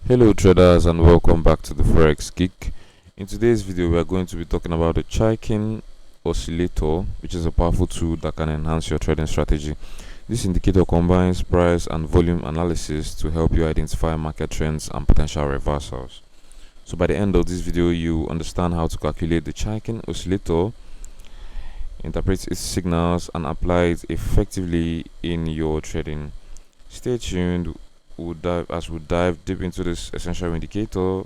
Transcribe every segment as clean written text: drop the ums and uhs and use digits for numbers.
Hello traders and welcome back to the Forex Geek. In today's video we are going to be talking about the Chaikin Oscillator, which is a powerful tool that can enhance your trading strategy. This indicator combines price and volume analysis to help you identify market trends and potential reversals. So by the end of this video you understand how to calculate the Chaikin Oscillator, interpret its signals and apply it effectively in your trading. Stay tuned we dive deep into this essential indicator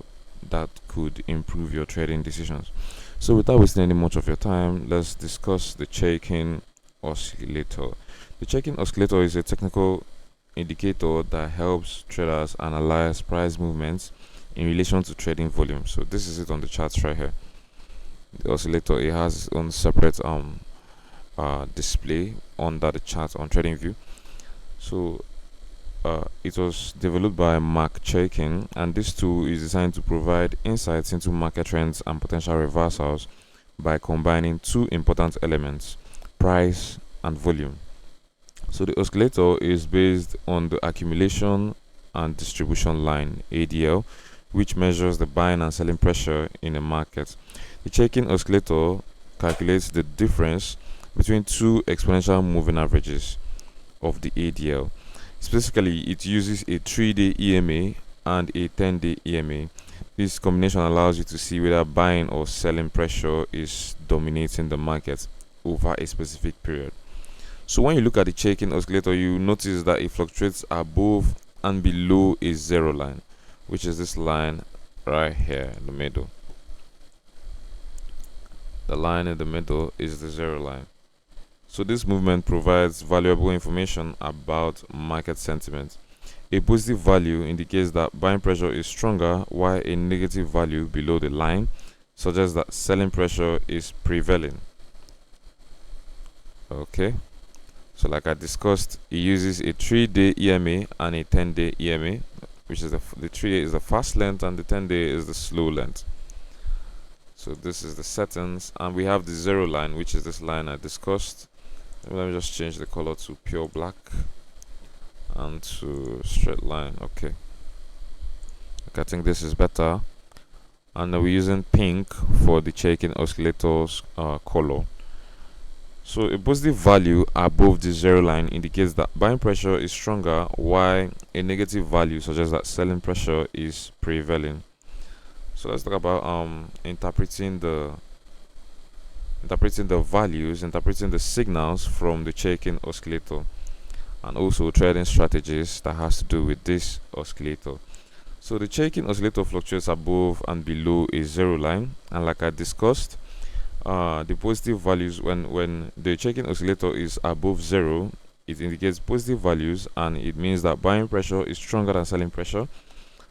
that could improve your trading decisions. So without wasting any much of your time, let's discuss the Chaikin Oscillator. The Chaikin Oscillator is a technical indicator that helps traders analyze price movements in relation to trading volume. So this is it on the charts right here. The oscillator, it has its own separate display under the chart on TradingView. So it was developed by Mark Chaikin, and this tool is designed to provide insights into market trends and potential reversals by combining two important elements, price and volume. So the oscillator is based on the accumulation and distribution line ADL, which measures the buying and selling pressure in a market. The Chaikin oscillator calculates the difference between two exponential moving averages of the ADL. Specifically, it uses a 3-day EMA and a 10-day EMA. This combination allows you to see whether buying or selling pressure is dominating the market over a specific period. So when you look at the Chaikin oscillator, you notice that it fluctuates above and below a zero line, which is this line right here in the middle. The line in the middle is the zero line. So this movement provides valuable information about market sentiment. A positive value indicates that buying pressure is stronger, while a negative value below the line suggests that selling pressure is prevailing. Okay, so like I discussed, it uses a 3-day EMA and a 10-day EMA, which is the 3-day is the fast length and the 10-day is the slow length. So this is the settings, and we have the zero line, which is this line I discussed. Let me just change the color to pure black and to straight line. Okay, I think this is better. And we're using pink for the Chaikin oscillator's color. So a positive value above the zero line indicates that buying pressure is stronger, while a negative value suggests that selling pressure is prevailing. So let's talk about interpreting the values, interpreting the signals from the Chaikin oscillator, and also trading strategies that has to do with this oscillator. So the Chaikin oscillator fluctuates above and below a zero line, and like I discussed, the positive values, when the Chaikin oscillator is above zero, it indicates positive values, and it means that buying pressure is stronger than selling pressure,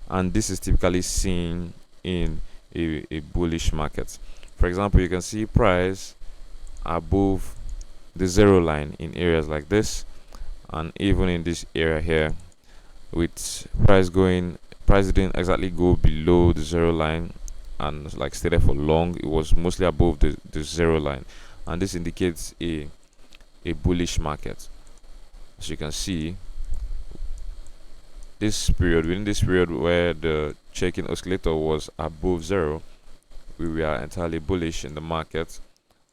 and this is typically seen in a bullish market. For example, you can see price above the zero line in areas like this, and even in this area here, with price didn't exactly go below the zero line and like stay there for long. It was mostly above the zero line, and this indicates a bullish market. As you can see, within this period where the Chaikin oscillator was above zero, we were entirely bullish in the market.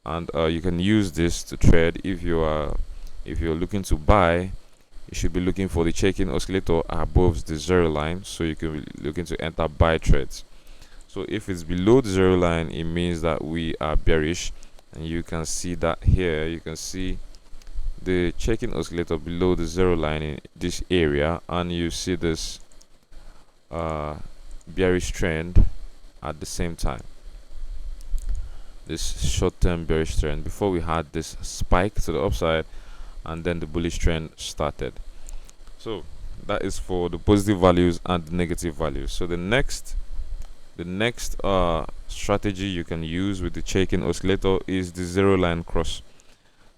And you can use this to trade. If you're looking to buy, you should be looking for the Chaikin oscillator above the zero line, so you can be looking to enter buy trades. So if it's below the zero line, it means that we are bearish, and you can see that here. You can see the Chaikin oscillator below the zero line in this area, and you see this bearish trend at the same time, this short-term bearish trend, before we had this spike to the upside and then the bullish trend started. So that is for the positive values and the negative values. So the next strategy you can use with the Chaikin oscillator is the zero line cross.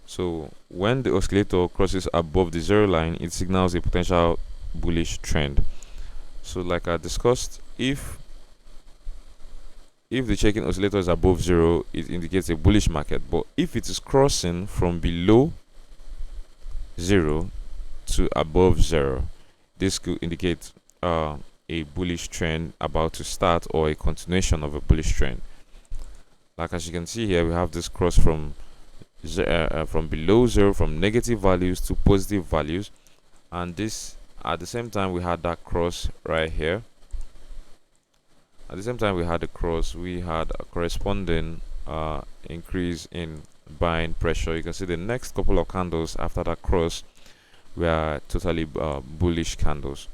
So when the oscillator crosses above the zero line, it signals a potential bullish trend. So like I discussed, if the Chaikin oscillator is above zero, it indicates a bullish market. But if it is crossing from below zero to above zero, this could indicate a bullish trend about to start or a continuation of a bullish trend. Like as you can see here, we have this cross from below zero, from negative values to positive values, and this at the same time we had that cross right here. At the same time we had the cross, we had a corresponding increase in buying pressure. You can see the next couple of candles after that cross were totally bullish candles.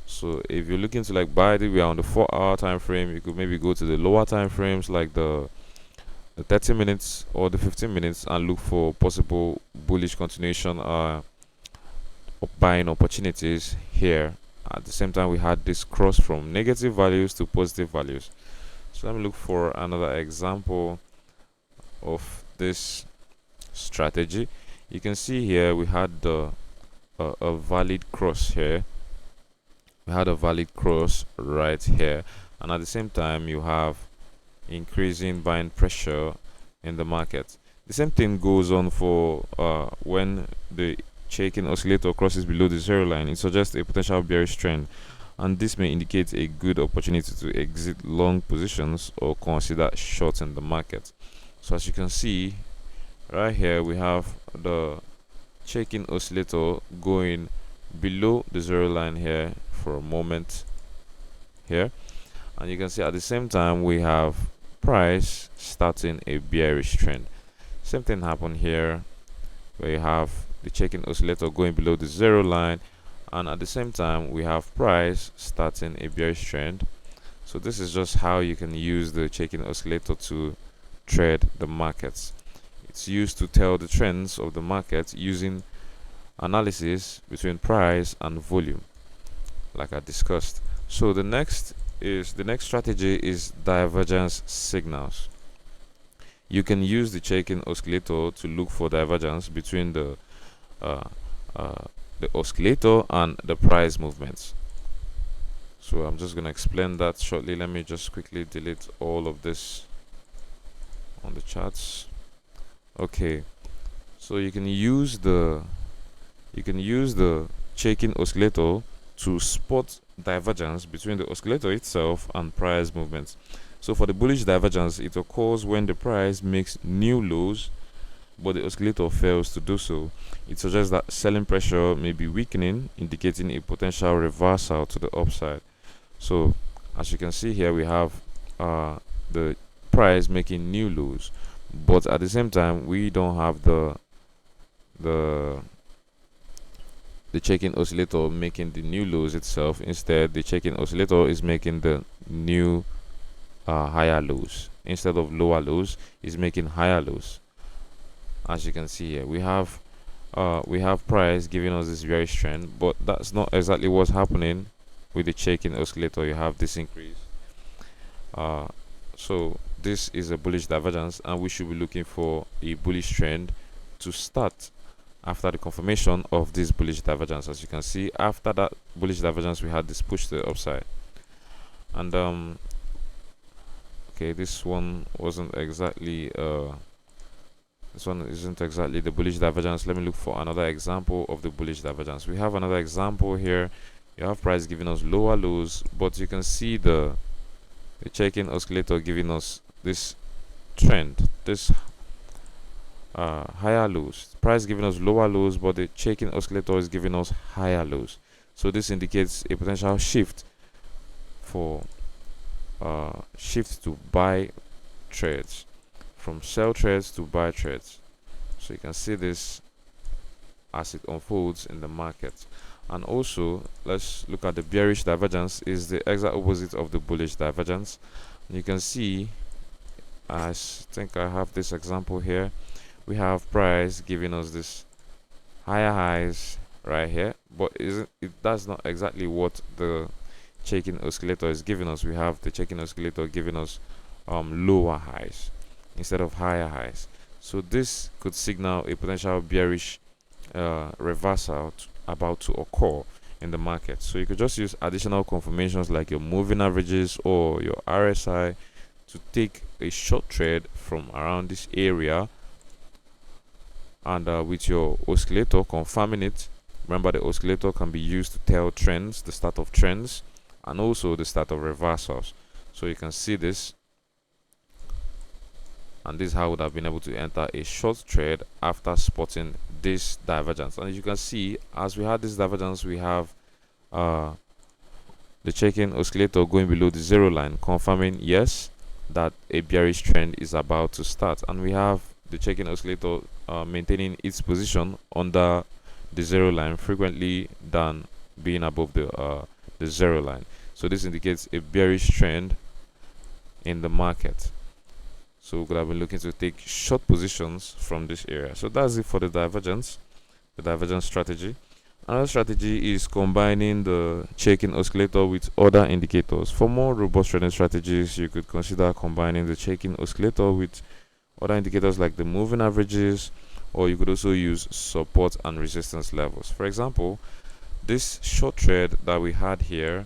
So if you're looking to like buy, we are on the 4-hour time frame, you could maybe go to the lower time frames like the 30 minutes or the 15 minutes and look for possible bullish continuation of buying opportunities here. At the same time we had this cross from negative values to positive values. So let me look for another example of this strategy. You can see here we had the a valid cross here. We had a valid cross right here, and at the same time you have increasing buying pressure in the market. The same thing goes on for when the Chaikin Oscillator crosses below the zero line. It suggests a potential bearish trend, and this may indicate a good opportunity to exit long positions or consider short in the market. So as you can see right here, we have the Chaikin Oscillator going below the zero line here for a moment here, and you can see at the same time we have price starting a bearish trend. Same thing happened here where you have the Chaikin Oscillator going below the zero line, and at the same time we have price starting a bearish trend. So this is just how you can use the Chaikin Oscillator to trade the markets. It's used to tell the trends of the market using analysis between price and volume, like I discussed. So the next strategy is divergence signals. You can use the Chaikin Oscillator to look for divergence between the oscillator and the price movements. So I'm just going to explain that shortly. Let me just quickly delete all of this on the charts. Okay, so you can use the Chaikin Oscillator to spot divergence between the oscillator itself and price movements. So for the bullish divergence, it occurs when the price makes new lows but the oscillator fails to do so. It suggests that selling pressure may be weakening, indicating a potential reversal to the upside. So as you can see here, we have the price making new lows, but at the same time we don't have the Chaikin Oscillator making the new lows itself. Instead, the Chaikin Oscillator is making the new higher lows. Instead of lower lows, is making higher lows. As you can see here, we have price giving us this bearish trend, but that's not exactly what's happening with the Chaikin Oscillator. You have this increase. So this is a bullish divergence, and we should be looking for a bullish trend to start after the confirmation of this bullish divergence. As you can see, after that bullish divergence, we had this push to the upside, and okay, this one wasn't exactly this one isn't exactly the bullish divergence. Let me look for another example of the bullish divergence. We have another example here. You have price giving us lower lows, but you can see the Chaikin Oscillator giving us this trend, this higher lows. Price giving us lower lows, but the Chaikin Oscillator is giving us higher lows. So this indicates a potential shift for shift to buy trades, from sell trades to buy trades. So you can see this as it unfolds in the market. And also, let's look at the bearish divergence. Is the exact opposite of the bullish divergence. You can see, I think I have this example here. We have price giving us this higher highs right here, but that's not exactly what the Chaikin Oscillator is giving us. We have the Chaikin Oscillator giving us lower highs instead of higher highs. So this could signal a potential bearish reversal about to occur in the market. So you could just use additional confirmations like your moving averages or your RSI to take a short trade from around this area, and with your oscillator confirming it. Remember, the oscillator can be used to tell trends, the start of trends, and also the start of reversals. So you can see this, and this is how I would have been able to enter a short trade after spotting this divergence. And as you can see, as we had this divergence, we have the Chaikin Oscillator going below the zero line, confirming yes that a bearish trend is about to start. And we have the Chaikin Oscillator maintaining its position under the zero line, frequently than being above the zero line. So this indicates a bearish trend in the market. So we could have been looking to take short positions from this area. So that's it for the divergence strategy. Another strategy is combining the Chaikin Oscillator with other indicators. For more robust trading strategies, you could consider combining the Chaikin Oscillator with other indicators like the moving averages, or you could also use support and resistance levels. For example, this short trade that we had here,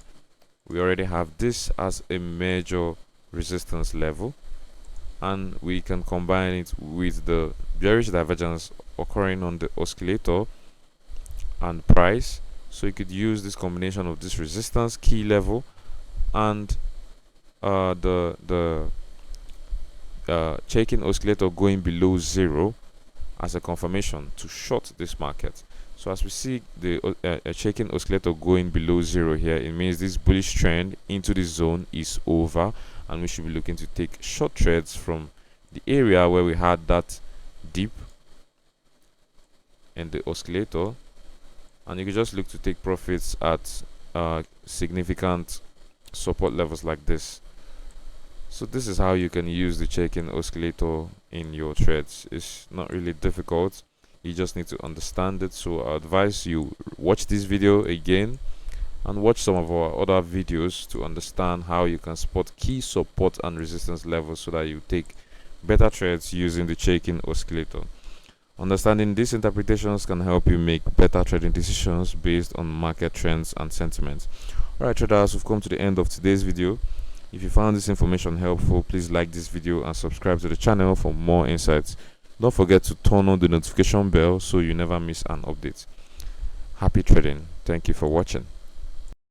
we already have this as a major resistance level, and we can combine it with the bearish divergence occurring on the oscillator and price. So you could use this combination of this resistance key level and the Chaikin Oscillator going below zero as a confirmation to short this market. So as we see the Chaikin Oscillator going below zero here, it means this bullish trend into this zone is over, and we should be looking to take short trades from the area where we had that dip in the oscillator. And you can just look to take profits at significant support levels like this. So this is how you can use the Chaikin Oscillator in your trades. It's not really difficult, you just need to understand it. So I advise you watch this video again and watch some of our other videos to understand how you can spot key support and resistance levels so that you take better trades using the Chaikin Oscillator. Understanding these interpretations can help you make better trading decisions based on market trends and sentiments. Alright traders, we've come to the end of today's video. If you found this information helpful, please like this video and subscribe to the channel for more insights. Don't forget to turn on the notification bell so you never miss an update. Happy trading. Thank you for watching.